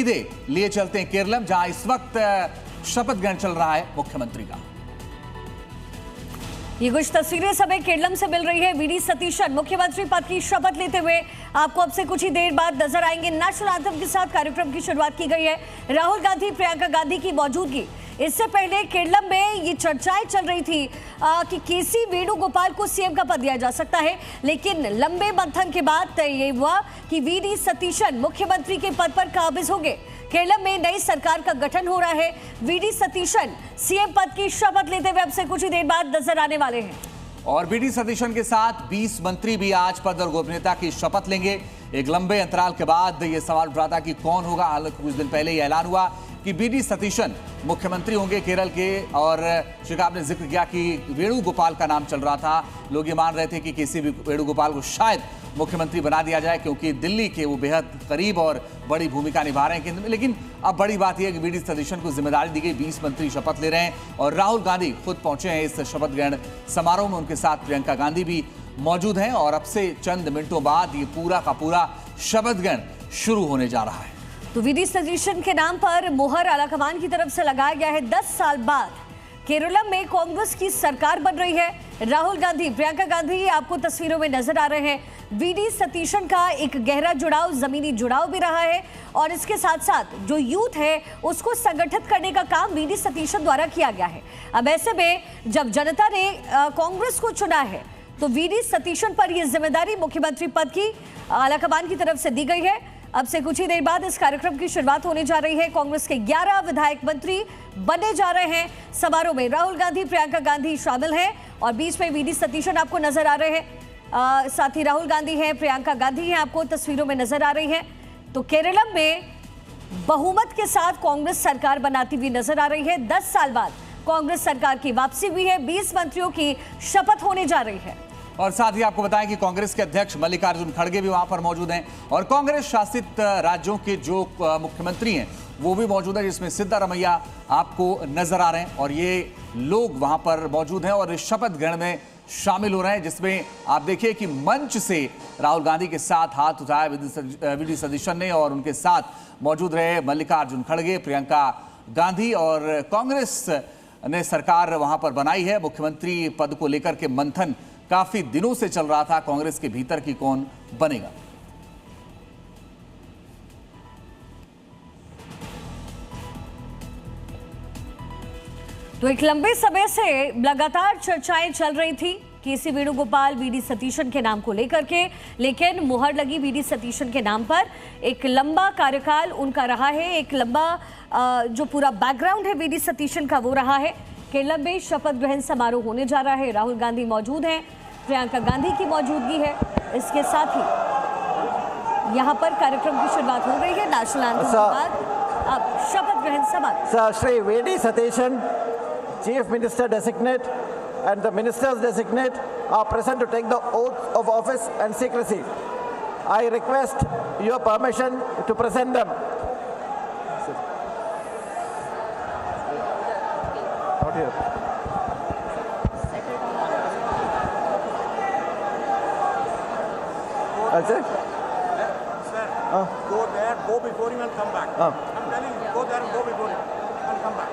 सीधे लिए चलते हैं केरलम, जहां इस वक्त शपथ ग्रहण चल रहा है मुख्यमंत्री का। ये कुछ तस्वीरें समय केरलम से मिल रही है। वीडी सतीशन मुख्यमंत्री पद की शपथ लेते हुए आपको अब से कुछ ही देर बाद नजर आएंगे। नेशनल एंथम के साथ कार्यक्रम की शुरुआत की गई है। राहुल गांधी, प्रियंका गांधी की मौजूदगी। इससे पहले केरलम में ये चर्चाएं चल रही थी कि केसी वेणुगोपाल को सीएम का पद दिया जा सकता है, लेकिन लंबे मंथन के बाद तय ये हुआ कि वीडी सतीशन मुख्यमंत्री के पद पर काबिज होंगे। केरलम में नई सरकार का गठन हो रहा है। वीडी सतीशन सीएम पद की शपथ लेते हुए अब से कुछ ही देर बाद नजर आने वाले हैं। और वीडी सतीशन के साथ 20 मंत्री भी आज पद और गोपनीयता की शपथ लेंगे। एक लंबे अंतराल के बाद यह सवाल उठ रहा था कि कौन होगा। हालांकि कुछ दिन पहले यह ऐलान हुआ कि वीडी सतीशन मुख्यमंत्री होंगे केरल के। और शिकाब ने जिक्र किया कि वेणुगोपाल का नाम चल रहा था। लोग ये मान रहे थे कि केसी वेणुगोपाल को शायद मुख्यमंत्री बना दिया जाए, क्योंकि दिल्ली के वो बेहद करीब और बड़ी भूमिका निभा रहे हैं केंद्र में। लेकिन अब बड़ी बात यह है कि वीडी सतीशन को जिम्मेदारी दी गई। 20 मंत्री शपथ ले रहे हैं और राहुल गांधी खुद पहुंचे हैं इस शपथ ग्रहण समारोह में। उनके साथ प्रियंका गांधी भी मौजूद हैं और अब से चंद मिनटों बाद ये पूरा का पूरा शपथ ग्रहण शुरू होने जा रहा है। तो वीडी सतीशन के नाम पर मुहर आलाकमान की तरफ से लगाया गया है। 10 साल बाद केरलम में कांग्रेस की सरकार बन रही है। राहुल गांधी, प्रियंका गांधी आपको तस्वीरों में नजर आ रहे हैं। वीडी सतीशन का एक गहरा जुड़ाव, जमीनी जुड़ाव भी रहा है और इसके साथ साथ जो यूथ है उसको संगठित करने का काम वीडी सतीशन द्वारा किया गया है। अब ऐसे में जब जनता ने कांग्रेस को चुना है तो वीडी सतीशन पर यह जिम्मेदारी मुख्यमंत्री पद की आलाकमान की तरफ से दी गई है। अब से कुछ ही देर बाद इस कार्यक्रम की शुरुआत होने जा रही है। कांग्रेस के 11 विधायक मंत्री बनने जा रहे हैं। समारोह में राहुल गांधी, प्रियंका गांधी शामिल हैं और बीच में वीडी सतीशन आपको नजर आ रहे हैं। साथ ही राहुल गांधी हैं, प्रियंका गांधी हैं, आपको तस्वीरों में नजर आ रही हैं। तो केरलम में बहुमत के साथ कांग्रेस सरकार बनाती हुई नजर आ रही है। 10 साल बाद कांग्रेस सरकार की वापसी हुई है। 20 मंत्रियों की शपथ होने जा रही है। और साथ ही आपको बताएं कि कांग्रेस के अध्यक्ष मल्लिकार्जुन खड़गे भी वहां पर मौजूद हैं और कांग्रेस शासित राज्यों के जो मुख्यमंत्री हैं वो भी मौजूद है, जिसमें सिद्धारमैया आपको नजर आ रहे हैं। और ये लोग वहां पर मौजूद हैं और इस शपथ ग्रहण में शामिल हो रहे हैं, जिसमें आप देखिए कि मंच से राहुल गांधी के साथ हाथ उठाया वीडी सतीशन ने और उनके साथ मौजूद रहे मल्लिकार्जुन खड़गे, प्रियंका गांधी। और कांग्रेस ने सरकार वहां पर बनाई है। मुख्यमंत्री पद को लेकर के मंथन काफी दिनों से चल रहा था कांग्रेस के भीतर की कौन बनेगा। तो एक लंबे समय से लगातार चर्चाएं चल रही थी केसी वेणुगोपाल, वीडी सतीशन के नाम को लेकर के, लेकिन मुहर लगी वीडी सतीशन के नाम पर। एक लंबा कार्यकाल उनका रहा है, एक लंबा जो पूरा बैकग्राउंड है वीडी सतीशन का वो रहा है। केरल में शपथ ग्रहण समारोह होने जा रहा है। राहुल गांधी मौजूद हैं, प्रियंका गांधी की मौजूदगी है। इसके साथ ही यहाँ पर कार्यक्रम की शुरुआत हो रही है। नेशनल एंथम के बाद अब शपथ ग्रहण समारोह। Shri V.D. Satishan, Chief Minister Designate and the Ministers Designate are present to take the oath of office and secrecy. I request your permission to present them. Not here. That's it? Sir, go there, go before him and come back. I'm telling you, go there and go before him and come back.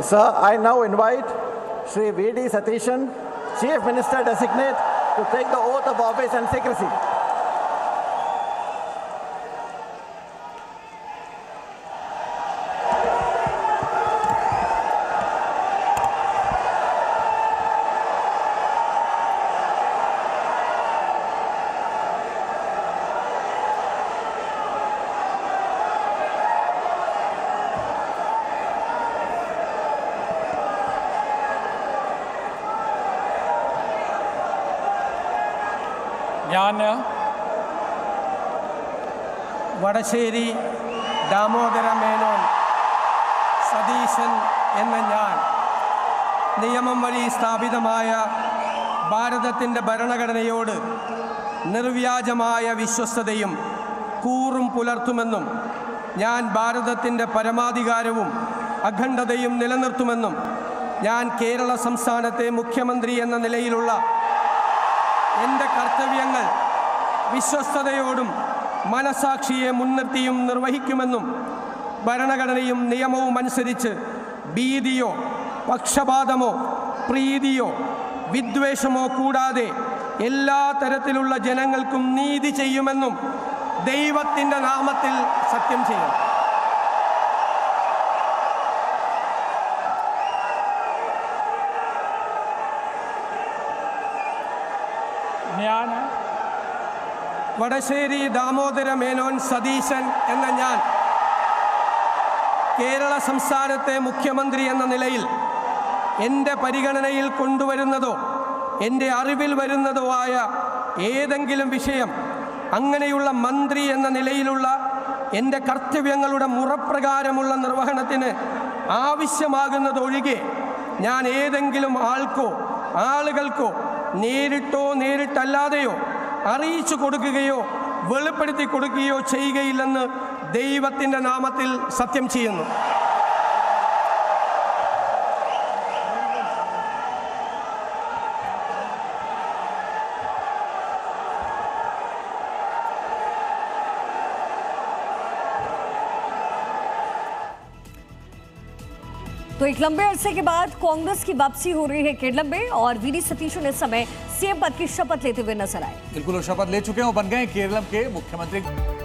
Sir, I now invite Shri V.D. Satishan, Chief Minister Designate, to take the oath of office and secrecy. ഞാൻ വടശ്ശേരി ദാമോദര മേനോൻ സതീശൻ എന്ന ഞാൻ നിയമം വഴി സ്ഥാപിതമായ ഭാരതത്തിൻ്റെ ഭരണഘടനയോട് നിർവ്യാജമായ വിശ്വസ്തതയും കൂറും പുലർത്തുമെന്നും ഞാൻ ഭാരതത്തിൻ്റെ പരമാധികാരവും അഖണ്ഡതയും നിലനിർത്തുമെന്നും ഞാൻ കേരള സംസ്ഥാനത്തെ മുഖ്യമന്ത്രി എന്ന നിലയിലുള്ള എൻ്റെ കർത്തവ്യങ്ങൾ വിശ്വസ്തയോടും മനസാക്ഷിയെ മുൻനിർത്തിയും നിർവഹിക്കുമെന്നും ഭരണഘടനയും നിയമവും അനുസരിച്ച് ഭീതിയോ പക്ഷപാതമോ പ്രീതിയോ വിദ്വേഷമോ കൂടാതെ എല്ലാ തരത്തിലുള്ള ജനങ്ങൾക്കും നീതി ചെയ്യുമെന്നും ദൈവത്തിൻ്റെ നാമത്തിൽ സത്യം ചെയ്യും. ഞാൻ വടശ്ശേരി ദാമോദര മേനോൻ സതീശൻ എന്ന ഞാൻ കേരള സംസ്ഥാനത്തെ മുഖ്യമന്ത്രി എന്ന നിലയിൽ എൻ്റെ പരിഗണനയിൽ കൊണ്ടുവരുന്നതോ എൻ്റെ അറിവിൽ വരുന്നതോ ആയ ഏതെങ്കിലും വിഷയം അങ്ങനെയുള്ള മന്ത്രി എന്ന നിലയിലുള്ള എൻ്റെ കർത്തവ്യങ്ങളുടെ മുറപ്രകാരമുള്ള നിർവഹണത്തിന് ആവശ്യമാകുന്നതൊഴികെ ഞാൻ ഏതെങ്കിലും ആൾക്കോ ആളുകൾക്കോ നേരിട്ടോ നേരിട്ടല്ലാതെയോ അറിയിച്ചു കൊടുക്കുകയോ വെളിപ്പെടുത്തി കൊടുക്കുകയോ ചെയ്യുകയില്ലെന്ന് ദൈവത്തിൻ്റെ നാമത്തിൽ സത്യം ചെയ്യുന്നു. तो एक लंबे अरसे के बाद कांग्रेस की वापसी हो रही है केरल में और वी डी सतीशन इस समय सीएम पद की शपथ लेते हुए नजर आए। बिल्कुल, वो शपथ ले चुके हैं, वो बन गए केरल के मुख्यमंत्री।